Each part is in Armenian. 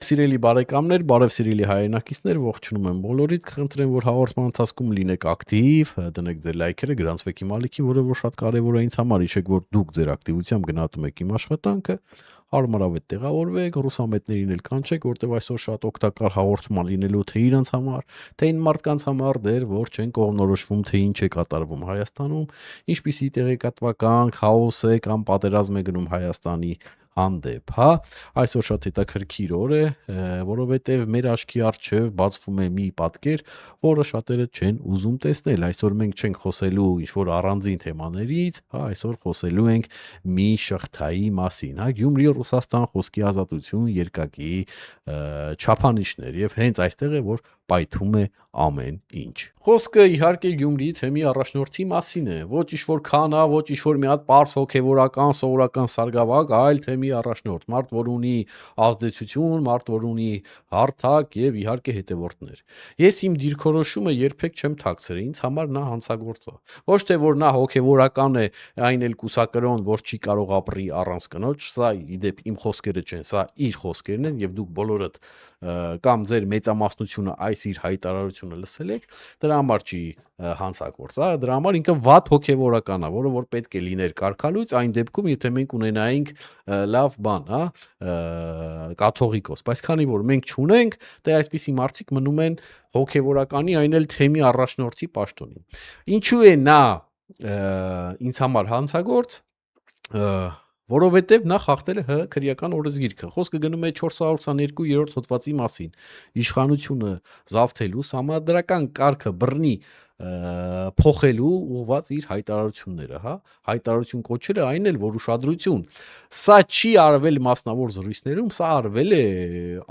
Սիրելի բարեկամներ, բարև սիրելի հայրենակիցներ, ողջունում եմ բոլորիդ, կխնդրեմ, որ հաղորդման ընթացքում լինեք ակտիվ, դնեք ձեր լայքերը, գրանցվեք իմ ալիքին, որը որ շատ կարևոր է ինձ համար, հիշեք, որ դուք ձեր ակտիվությամբ գնահատում եք իմ աշխատանքը, հարմարավետ տեղավորվեք, ռուսամետներին էլ կանչեք, որտեղ այսօր շատ օգտակար հաղորդման լինելու թե իրանց համար, թե այն մարդկանց համար, դեր որ չեն կողմնորոշվում, թե ինչ է կատարվում Հայաստանում, ինչպիսի տեղեկատվական քաոս է կամ պատերազմ է գնում Հայաստանի հանդեպ, հա, այսօր շատ հետաքրքիր օր է, որովհետև մեր աչքի առջև բացվում է մի պատկեր, որը շատերը չեն ուզում տեսնել, այսօր մենք չենք խոսելու ինչ-որ առանձին թեմաներից, հա, այսօր խոսելու ենք մի շղթայի մասին, հա, Գյումրի Ռուսաստան խոսքի ազատություն երկակի չափանիշներ եւ հենց այստեղ է, որ պայթում է ամեն ինչ։ Խոսքը իհարկե Գյումրիի թեմի առաջնորդի մասին է, ոչ ինչ-որ քանա, ոչ ինչ-որ մի հատ պարզ հոգևորական, սովորական սարգսավագ, այլ թեմի առաջնորդ, մարդ, որ ունի ազդեցություն, մարդ, որ ունի հարթակ եւ իհարկե հետևորդներ։ Ես իմ դիրքորոշումը երբեք չեմ թաքցրել, ինձ համար նա հանցագործ է։ Ոչ թե որ նա հոգևորական է, այն էլ կուսակրոն, որ չի կարող ապրի առանց կնոջ, սա իդեպ իմ խոսքերը չեն, սա իր խոսքերն են եւ դուք բոլորդ կամ ձեր մեծամասնությունը այս իր հայտարարությունը լսել եք, դրա համար չի հանցագործ, դրա համար ինքը վատ հոգևորական է, որը որ պետք է լիներ կարգալույց այն դեպքում, եթե մենք ունենայինք լավ բան, հա, կաթողիկոս, բայց քանի որ մենք չունենք, դե այսպիսի մարդիկ մնում են հոգևորականի, այն էլ թեմի առաջնորդի պաշտոնին։ Ինչու է նա ինձ համար հանցագործ, որովհետև նա խախտել է քրեական օրենսգիրքը։ Խոսքը գնում է 422-րդ հոդվածի մասին։ Իշխանությունը զավթելու, համադրական կարգը բռնի փոխելու ուղված իր հայտարարությունները, հա, հայտարարություն կոչելը այն էլ որ ուշադրություն, սա չի արվել մասնավոր զրույցներում, սա արվել է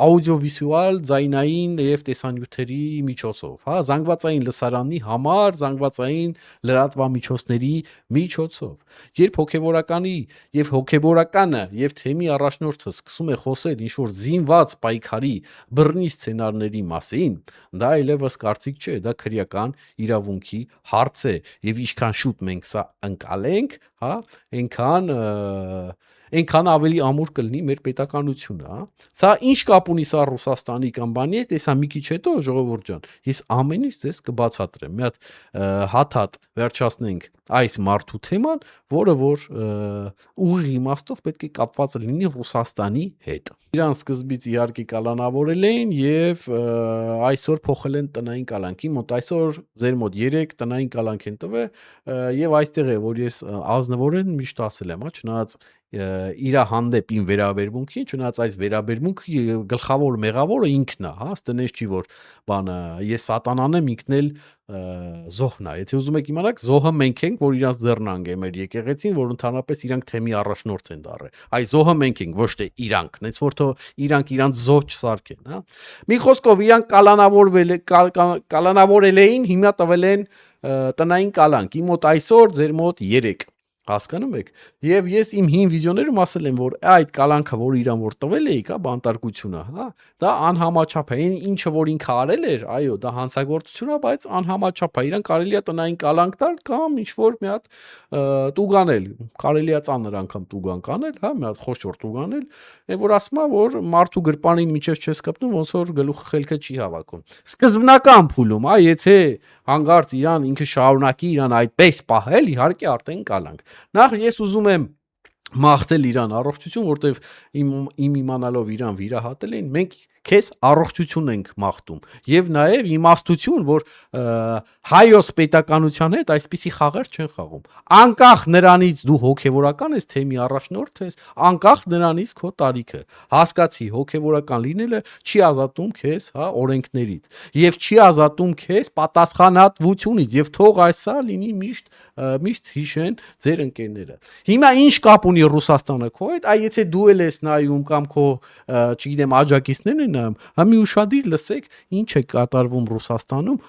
աուդիովիզուալ ձայնային եւ տեսանյութերի միջոցով, հա, զանգվածային լսարանի համար, զանգվածային լրատվամիջոցների միջոցով։ Երբ հոգևորականի եւ հոգևորականը եւ թեմի առաջնորդը սկսում է խոսել ինչ որ զինված պայքարի բռնի սցենարների մասին, դա այլևս կարծիք չէ, դա քրեական իրավունքի հարց է եւ ինչքան շուտ մենք սա ընկալենք, հա, այնքան ավելի ամուր կլինի մեր պետականությունը, հա։ Սա ինչ կապ ունի սա Ռուսաստանի կամ բանի հետ, հեսա մի քիչ հետո ժողովուրդ ջան, ես ամեն ինչ ձեզ կբացատրեմ։ Մի հատ հատ վերջացնենք այս մարդու թեման, որը որ ուղիղ իմաստով պետք է կապված լինի Ռուսաստանի հետ։ Իրան սկզբից իհարկե կալանավորել էին եւ այսօր փոխել են տնային կալանքի, մոտ այսօր ձեր մոտ 3 տնային կալանք են տվել եւ այստեղ է որ ես ազնվորեն միշտ ասել եմ, հա, չնայած իր հանդեպ իմ վերաբերմունքին, չնայած այս վերաբերմունքի գլխավոր մեղավորը ինքն է, հա, ստենես չի որ բանը ես սատանան եմ, ինքն էլ զոհն է։ Եթե ուզում եք իմանաք, զոհը մենք ենք, որ իրանց ձեռնանգ է մեր եկեղեցին, որ ընդհանրապես իրանք թեմի առաջնորդ են դառել։ Այ զոհը մենք ենք, ոչ թե իրանք, նենց որ թո իրանք իրանց զոհ չսարքեն, հա։ Մի խոսքով իրանք կալանավորել էին, հիմա տվել են տնային կալանք։ Իմ մոտ այսօր, ձեր մոտ 3 հասկանում եք, եւ ես իմ հին վիդեոներում ասել եմ, որ այդ կալանքը, որ իրան որ տվել էի, կա բանտարկությունը, հա, դա անհամաչափ է, ինչը որ ինքը արել էր, այո, դա հանցագործություն է, բայց անհամաչափ է, իրան կարելի է տնային կալանք տալ կամ ինչ որ մի հատ տուգանել, կարելի է ծանր անգամ տուգան կանել, հա, մի հատ խոշոր տուգանել, եւ որ ասում է, որ մարդու գրպանին միջից չես կպնում, ոնց որ գլուխը խելքը չի հավաքում։ Սկզբնական փուլում, հա, եթե հանգարց իրան ինքը շարունակի իրան այդպես պահել, իհարկե արդեն կալանք։ Նախ ես ուզում եմ մաղթել իրան առողջություն, որտեվ իմ իմանալով իրան վիրահատել էին, մենք քեզ առողջություն ենք մաղթում եւ նաեւ իմաստություն, որ հայոց պետականության հետ այսպիսի խաղեր չեն խաղում։ Անկախ նրանից դու հոգեվորական ես, թե մի առաջնորդ ես, անկախ նրանից քո տարիքը, հասկացի, հոգեվորական լինելը չի ազատում քեզ, հա, օրենքներից եւ չի ազատում քեզ պատասխանատվությունից եւ թող այսա լինի միշտ հիշեն ձեր ընկերները։ Հիմա ինչ կապ ունի Ռուսաստանը քո հետ, այ եթե դու ես նայում կամ քո, չգիտեմ, աջակիցներն են նայում, համի ուշադիր լսեք, ինչ է կատարվում Ռուսաստանում,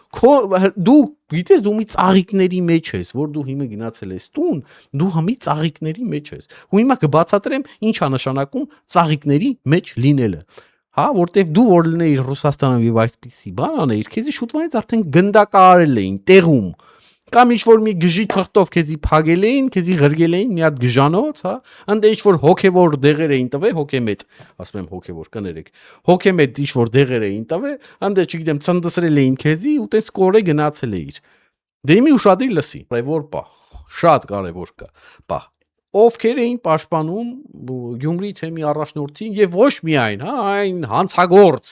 դու գիտես դու մի ծաղիկների մեջ ես, որ դու հիմա գնացել ես տուն, դու համի ծաղիկների մեջ ես։ Ու հիմա կբացատրեմ ինչա նշանակում ծաղիկների մեջ լինելը։ Հա, որտեվ դու որ լինեիր Ռուսաստանում եւ այսպիսի բան աներ, քեզի շուտվանից արդեն գնդակարել էին տեղում։ Կամ ինչ որ մի գժի թղթով քեզի փագել էին, քեզի ղրգել էին մի հատ գժանոց, հա, ընդ ինչ որ հոգևոր դեղեր էին տվել, հոգեմետ, ասում եմ հոգևոր, կներեք, հոգեմետ ինչ որ դեղեր էին տվել, ընդ չգիտեմ, ցնդսրել էին քեզի ու տես կորե գնացել էիր։ Դե մի ուշադիր լսի, կարևոր պահ, շատ կարևոր պահ։ Ովքեր էին պաշտպանում Գյումրի թեմի առաջնորդին եւ ոչ միայն, հա, այն հանցագործ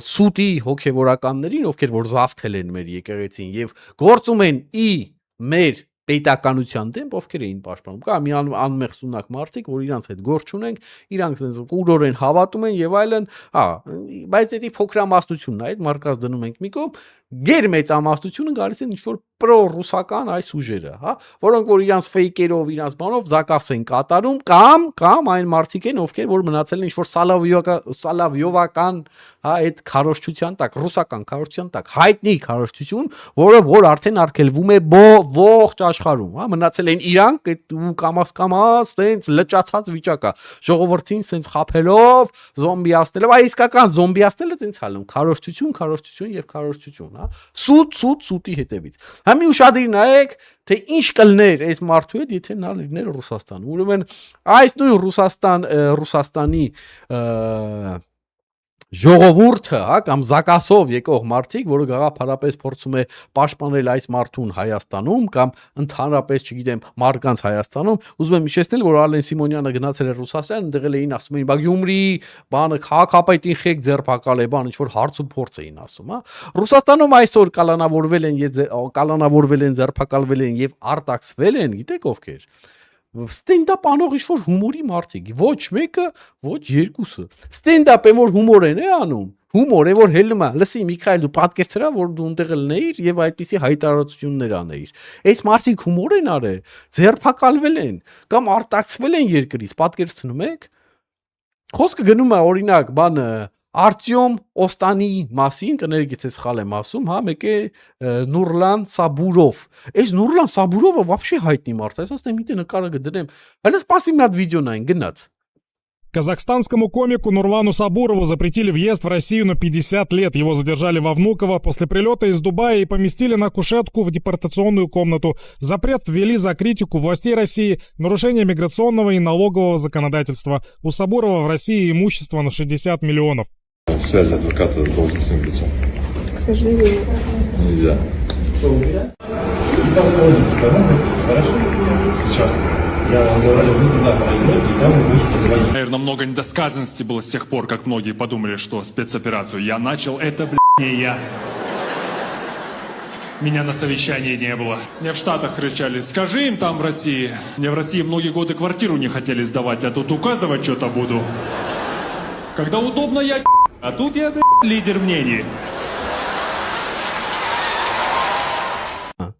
սուտի հոգևորականներին, ովքեր որ զավթել են մեր եկեղեցին եւ գործում են մեր պետականության դեմ, ովքեր էին պաշտպանում։ Կա մի անմեղ սունակ մարդիկ, որ իրանց հետ գործ չունենք, իրանք sense կուրորեն հավատում են եւ այլն, հա, բայց դա փոքրամասնությունն է, այդ մարկած դնում ենք մի կողմ, գեր մեծամասնությունը գալիս են ինչ-որ պրո-ռուսական այս ուժերը, հա, որոնք որ իրանց ֆեյքերով, իրանց բանով զակաս են կատարում կամ այն մարդիկ են, ովքեր որ մնացել են ինչ-որ սալավյովական, հա, այդ քարոզչության տակ, ռուսական քարոզչության տակ, հայտնի քարոզչություն, որը որ արդեն արգելվում է ողջ աշխարհում, հա, մնացել են իրանք այդ ու կամաս տենց լճացած վիճակա, ժողովրդին տենց խափելով, զոմբիացնելով, այ իսկական զոմբիացնելը տենց հալում, քարոզչություն եւ քարոզչություն, հա, սուտի հետևից։ Համի ուշադիր նայեք, թե ինչ կլներ այս մարդու հետ, եթե նա լիներ Ռուսաստանում։ Ուրեմն այս նույն Ռուսաստանի ժողովուրդը, հա, կամ զակասով եկող մարդիկ, որը գաղափարապես փորձում է պաշտպանել այս մարդուն Հայաստանում կամ ընդհանրապես, չգիտեմ, մարդկանց Հայաստանում, ուզում եմ հիշեցնել, որ Ալեն Սիմոնյանը գնացել էր Ռուսաստան, ընդեղել էին ասում էին, բա Գյումրի բանը քաղաքապետին խեք ձերբակալ է, բան ինչ որ հարց ու փորձ էին ասում, հա։ Ռուսաստանում այսօր կալանավորվել են, ձերբակալվել են եւ արտաքսվել են, գիտեք ովքեր։ Ստենդափ անող ինչ-որ հումորի մարդիկ, ոչ մեկը, ոչ երկուսը։ Ստենդափը որ հումոր են անում, հումոր է որ հելնում է, լսի Միքայել դու պատկերացրա որ դու ընդեղ լնեիր եւ այդպիսի հայտարարություններ անեիր։ Այս մարդիկ հումոր են արել, ձերբակալվել են կամ արտաքսվել են երկրից, պատկերացնում եք։ Խոսքը գնում է օրինակ բանը Արտյոմ Օստանի մասին, կներեք եթե սխալ եմ ասում, հա, մեկ է Նուրլան Սաբուրով։ Այս Նուրլան Սաբուրովը вообще հայտնի մարդ է, ասես մի տեղ նկարը գտնեմ։ Հələ սպասի մի հատ վիդեոն այն գնաց։ Казахстанскому комику Нурлану Сабурову запретили въезд в Россию на 50 лет. Его задержали во Внуково после прилета из Дубая и поместили на кушетку в депортационную комнату. Запрет ввели за критику властей России, нарушение миграционного и налогового законодательства. У Сабурова в России имущество на 60 миллионов. Связь адвоката с должностным лицом. К сожалению. Нельзя. Хорошо. Сейчас. Я вам говорю, вы туда пройдете, и там вы будете звонить. Наверное, много недосказанности было с тех пор, как многие подумали, что спецоперацию я начал. Это, не я. Меня на совещании не было. Мне в Штатах кричали, скажи им там в России. Мне в России многие годы квартиру не хотели сдавать, а тут указывать что-то буду. Когда удобно я, а тут я, лидер мнений.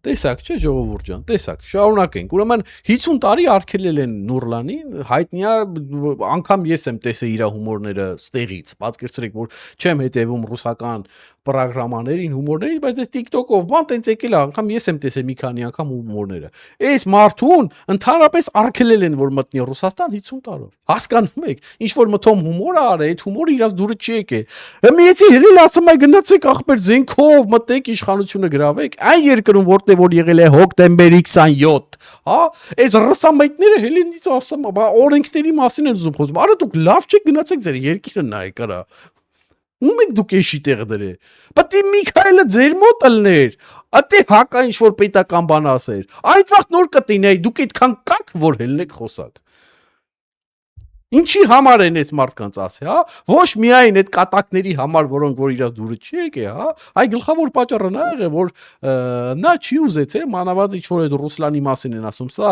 Տեսակ, չէ, ժողովուրդ ջան, տեսակ, շարունակենք։ Ուրեմն 50 տարի արգելել են Նուրլանին, հայտնի է, անգամ ես եմ տեսել իր հումորները ստեղից, պատկերացրեք, որ չեմ հետևում ռուսական պրոգրամաներին, հումորներից, բայց այս TikTok-ով բան տենց եկել է, անգամ ես եմ տեսել մի քանի անգամ հումորները։ Այս մարդուն ընդհանրապես արգելել են, որ մտնի Ռուսաստան 50 տարով։ Հասկանում եք, ինչ որ մթոմ հումոր է արել, այդ հումորը իրաց դուրը չի եկել։ Միեցի հելել ասում է գնացեք ախպեր զենքով մտեք իշխանությունը գրավեք, այն երկրում որտեղ որ եղել է հոկտեմբերի 27, հա, այս ռուսամեйтները հելինից ասում, բա օրենքների մասին են ուզում խոսում։ Արա դուք լավ չեք գնացեք ձեր երկիրը նայեք, արա։ Ում եք դուք էշի տեղ դրե։ Բայց Միքայելը ձեր մոտ ըլներ, ատե հակա ինչ որ պետական բան ասեր։ Այդ վաղ նոր կտինեի, դուք այդքան կաք որ հելնեք խոսակ։ Ինչի համար են այս մարդկանց ասի, հա? Ոչ միայն այդ կատակների համար, որոնք որ իրաց դուրը չի եկե, հա? Այ գլխավոր պատճառը նա եղել, որ նա չի ուզեցել, մանավանդ ինչ որ այդ Ռուսլանի մասին են ասում, սա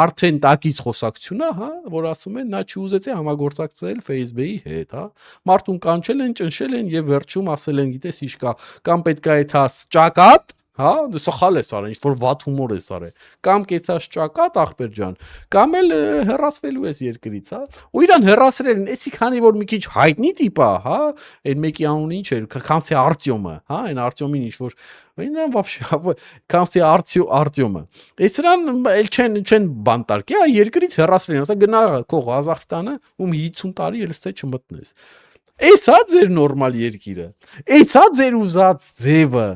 արդեն տակից խոսակցություն է, հա, որ ասում են, նա չի ուզեցել համագործակցել Facebook-ի հետ, հա? Մարդուն կանչել են, ճնշել են եւ վերջում ասել են, գիտես ինչ կա, կամ պետք է այդաս ճակատ հա, սխալ է սարել, ինչ որ վատ հումոր է սարել, կամ կեցած ճակատ ախպեր ջան, կամ էլ հեռացվելու ես երկրից, հա, ու իրան հեռացրել են, էսի քանի որ մի քիչ հայտնի տիպա, հա, այն մեկի անունը ինչ էր, քանցի Արտյոմը, հա, այն Արտյոմին ինչ որ, այնան вообще, քանցի Արտյոմը, այս նրան էլ չեն բանտարկի, հա, երկրից հեռացրել են, ասա գնա քո Ղազախստանը, ում 50 տարի էլ ստե չմտնես։ Էսա ձեր նորմալ երկիրը։ Էսա ձեր ուզած ձևը,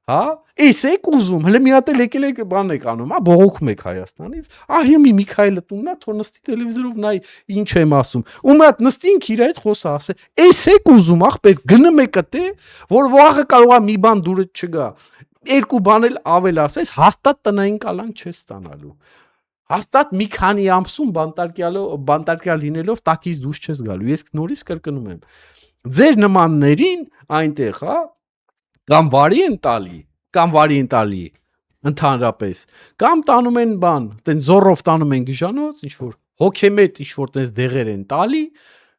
հա։ Էս եք ուզում, հələ մի հատ էլ եկել եք բան եք անում, հա, բողոքում եք Հայաստանից։ Ահիմի Միքայելը տուննա, թող նստի տելևիզորով նայ, ինչ եմ ասում։ Ու մի հատ նստին իր հետ խոսա, ասե, էս եք ուզում, ախպեր, գնում եք դե, որ վաղը կարողա մի բան դուրը չգա։ Երկու բան էլ ավել ասես, հաստատ տնային կալանք չես ստանալու։ Հաստատ մի քանի ամսում բանտարկյալ լինելով տակից դուրս չես գալու։ Ես նորից կրկնում եմ։ Ձեր նմաններին այնտեղ, հա, կամ վարի են տալի ընդհանրապես, կամ տանում են բան, տեն զորով տանում են գիժանոց, ինչ որ հոգեմետ, ինչ որ տես դեղեր են տալի,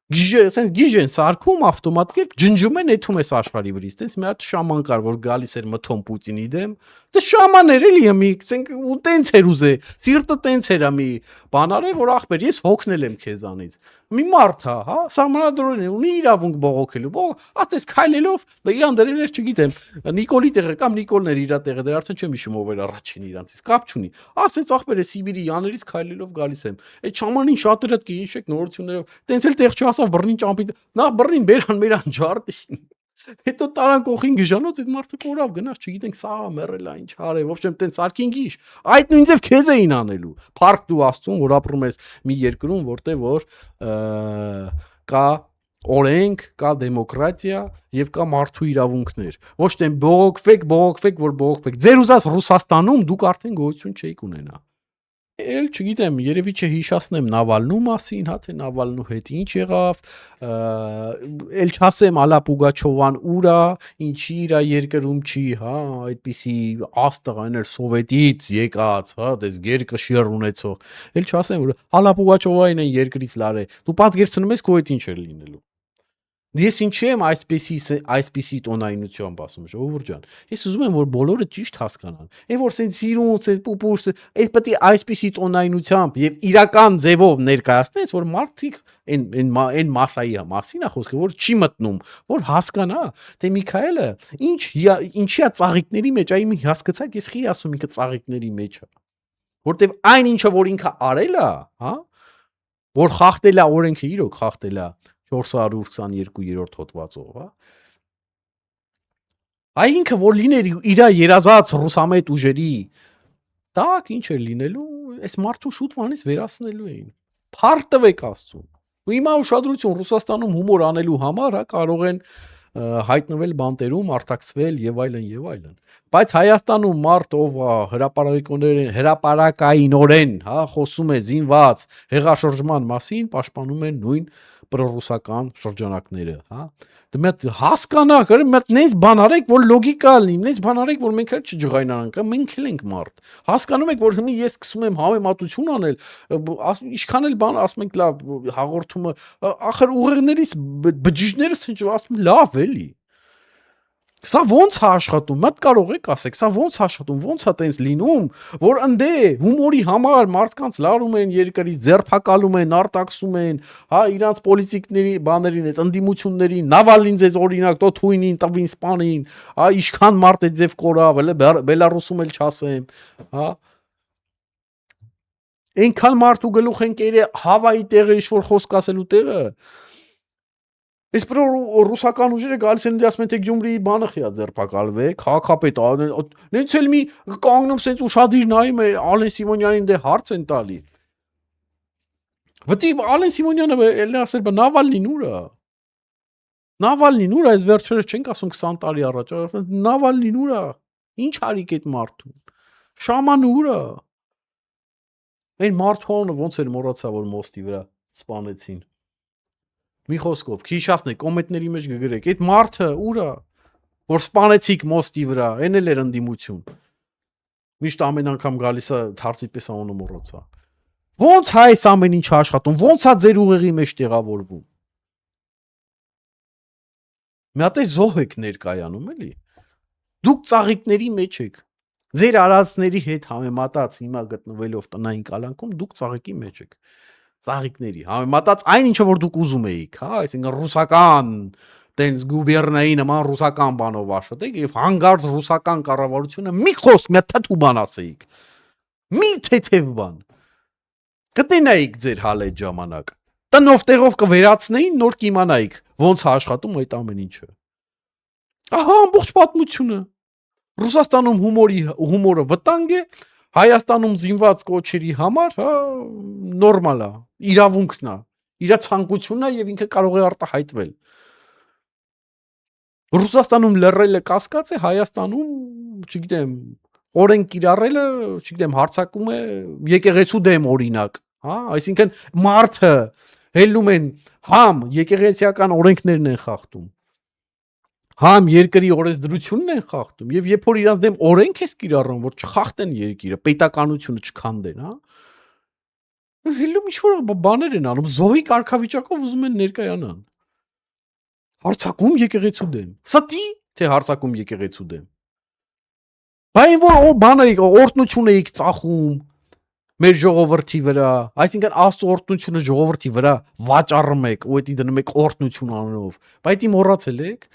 ասենց գիժ են սարքում ավտոմատ կերպ ջնջում են եթում ես աշխարհի վրից, տենց մի հատ շաման կար, որ գալիս էր մթոն Պուտինի դեմ, դե շամաներ էլի մի, ասենք ու տենց էր ուզե, սիրտը տենց էր մի բանարե, որ ախպեր, ես հոգնել եմ քեզանից։ Մի մարդ հա, սահմանադրորեն է, ունի իրավունք բողոքելու, ասես քայլելով, դա իրան դրել էր, չգիտեմ, Նիկոլի տեղը կամ Նիկոլն էր իր տեղը, դեռ արդեն չեմ հիշում ով էր առաջին իրանցից, կապ չունի։ Ասեց ախպեր է Սիբիրի յաներից քայլելով գալիս եմ։ Այդ շամանին շատ էր դի հիշեք նորություններով, տենց էլ տեղ չհասավ բռնին ճամփի, նախ բռնին բերան ջարդին։ Հետո տարան կողին գժանոց այդ մարդը կորավ գնաց, չգիտենք սաղա մեռելա ինչ արև, ոբշեմ տենց սարքին գիշ։ Այդ նույն ձև քեզ էին անելու։ Փառք դու Աստծուն, որ ապրում ես մի երկրում, որտեղ որ կա օրենք, կա դեմոկրատիա եւ կա մարդու իրավունքներ։ Ոչ թե բողոքվեք, որ բողոքվեք։ Ձեր ուզած Ռուսաստանում դուք արդեն գոյություն չէիք ունենա։ Էլ չգիտեմ, երևի չհիշացնեմ Նավալնու մասին, հա թե Նավալնու հետ ինչ եղավ, էլ չասեմ Ալա Պուգաչովան ուրա, ինչի իր երկրում չի, հա, այդպիսի աստղ այներ սովետից եկած, հա, դες գերկը շիռ ունեցող, էլ չասեմ որ Ալա Պուգաչովային են երկրից լարե, դու պատկերացնում ես քո հետ ինչ էր լինելու։ Ես ինչի եմ այսպիսի տոնայնությամբ ասում, ժողովուրդ ջան։ Ես ուզում եմ որ բոլորը ճիշտ հասկանան։ Այն որ սենց սիրունց, պուպուշ, այդ պետք է այսպիսի տոնայնությամբ եւ իրական ձևով ներկայացնես, որ մարդիկ այն մասայի մասին է խոսքը, որ չի մտնում, որ հասկանա, թե Միքայելը ինչիա ծաղիկների մեջ, այ մի հասկացաք, ես խի ասում ինքը ծաղիկների մեջ է։ Որտեւ այն ինչը որ ինքը արել է, հա, որ խախտել է օրենքը իրոք խախտել է 422-րդ հոդվածով, հա։ Այ ինքը որ լիներ իր երազած ռուսամետ ուժերի, տակ ինչ է լինելու, այս մարդուն շուտ վանից վերացնելու էին։ Փառք տվեք Աստծուն։ Ու հիմա ուշադրություն Ռուսաստանում հումոր անելու համար, հա, կարող են հայտնվել բանտերում, արտաքսվել եւ այլն։ Բայց Հայաստանում մարդ ով հրապարակայինորեն, հա, խոսում է զինված հեղաշրջման մասին, պաշտպանում են նույն պրոռուսական շրջանակները, հա։ Դե մենք հասկանա, մենք նենց բան արեք, որ լոգիկա լինի, նենց բան արեք, որ մենք էլ չջղայնանանք, մենք էլ ենք մարդ։ Հասկանում եք, որ հիմա ես սկսում եմ համեմատություն անել, ինչքան էլ բան ասում ենք լավ, հաղորդումը, ախր ուղեղներից բջիջներս ասում լավ էլի։ Սա ոնց է աշխատում, մատ կարող եք ասեք, սա ոնց է աշխատում, ոնց է տենց լինում, որ ընդե հումորի համար մարդկանց լարում են երկրից, ձերբակալում են, արտաքսում են, հա, իրանց պոլիտիկների բաներին, այդ ընդդիմություններին, Նավալնին ձեզ օրինակ, տո թույնին, տվին, սպանին, հա, ինչքան մարդ է ձև կորավ, հələ Բելարուսում էլ չասեմ, հա։ Այնքան մարդու գլուխ են կերել Հավայի տեղը, ինչ որ խոսք ասելու տեղը։ Այս ռուսական ուժերը գալիս են ասում են թե Գյումրիի բանը խիա ձերբակալվեք, քաղաքապետ, նենց էլ մի կանգնում սենց ուշադիր նայում է Ալեն Սիմոնյանին դե հարց են տալի։ Վտի Ալեն Սիմոնյանը էլ ասել բա Նավալնին ուրա, այս վերջերս չենք ասում 20 տարի առաջ, Նավալնին ուրա, ինչ արիք այդ մարդուն։ Շաման ուրա։ Այն մարդուանը ոնց էր մոռացա որ մոստի վրա սպանեցին։ Մի խոսքով, քիշասնեք, կոմենտների մեջ գգրեք, այդ մարդը ուրա, որ սպանեցիք մոստի վրա, այն էլ էր ընդդիմություն։ Միշտ ամեն անգամ գալիս է թարցի պես անունը մոռացա։ Ոնց է այս ամեն ինչ աշխատում, ոնց է ձեր ուղեղի մեջ տեղավորվում։ Մի հատ է զոհ եք ներկայանում էլի։ Դուք ծաղիկների մեջ եք։ Ձեր արածների հետ համեմատած հիմա գտնվելով տնային կալանքում դուք ծաղիկի մեջ եք։ Ծաղիկների համեմատած այն ինչը որ դուք ուզում էիք, հա, այսինքն ռուսական տենց գուբերնայի նման ռուսական բանով աշխատեք եւ հանգարց ռուսական կառավարությունը մի խոսք, մի թթու բան ասեիք։ Մի թեթև բան։ Կտենայիք ձեր հալետ ժամանակ։ Տնով տեղով կվերացնեին, նոր կիմանայիք ոնց է աշխատում այդ ամեն ինչը։ Ահա ամբողջ պատմությունը։ Ռուսաստանում հումորը վտանգ է, Հայաստանում զինված կոչերի համար, հա, նորմալ է, իրավունքն է, իր ցանկությունն է եւ ինքը կարող է արտահայտվել։ Ռուսաստանում լռելը կասկած է, Հայաստանում, չգիտեմ, օրենք կիրառելը, չգիտեմ, հարցակում է եկեղեցու դեմ օրինակ, հա, այսինքն մարդը հելնում են համ եկեղեցիական օրենքներն են խախտում, համ երկրի օրենսդրությունն են խախտում, եւ երբ որ իրանց դեմ օրենք ես կիրառում, որ չխախտեն երկիրը, պետականությունը չքանդեն, հա, հելում ինչ-որ բաներ են անում, զոհի կարգավիճակով ուզում են ներկայանան։ Հարցակում եկեղեցու դեմ։ Ստի թե հարցակում եկեղեցու դեմ։ Բայց որ բանը օրտնություն էիք ծախում մեր ժողովրդի վրա, այսինքն Աստծո օրտնությունը ժողովրդի վրա վաճառում եք, ու դա դնում եք օրտնություն անունով։ Բայց դի մոռացել եք։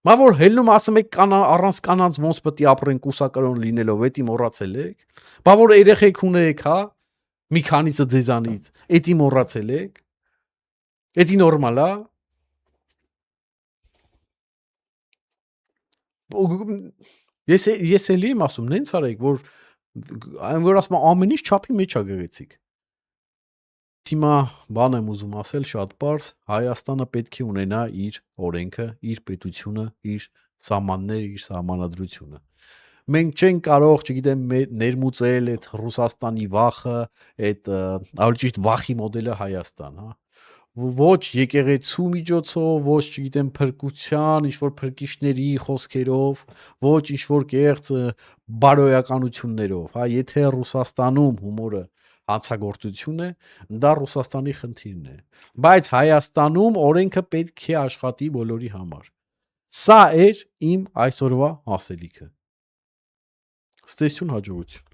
Մա որ հելնում ասում եք առանց կանանց ոնց պետք է ապրեն կուսակրոն լինելով, դա մոռացել եք։ Բա որ երեխեք ունեք, հա, մի քանիսը ձեզանից, դա մոռացել եք։ Դա նորմալ է։ Ես էլի եմ ասում, նենց արեք, որ ասում ամեն ինչ չափի մեջ է գեղեցիկ։ Հիմա բան եմ ուզում ասել շատ պարզ, Հայաստանը պետք է ունենա իր օրենքը, իր պետությունը, իր սահմանները, իր սահմանադրությունը։ Մենք չենք կարող, չգիտեմ, ներմուծել այդ Ռուսաստանի վախը, այդ ավելի ճիշտ վախի մոդելը Հայաստան, հա։ Ոչ եկեղեցու միջոցով, ոչ չգիտեմ փրկության, ինչ որ փրկիչների խոսքերով, ոչ ինչ որ կեղծ բարոյականություններով, հա, եթե Ռուսաստանում հումորը հանցագործություն է, դա Ռուսաստանի խնդիրն է, բայց Հայաստանում օրենքը պետք է աշխատի բոլորի համար։ Սա էր իմ այսօրվա ասելիքը։ Ստեսություն, հաջողություն։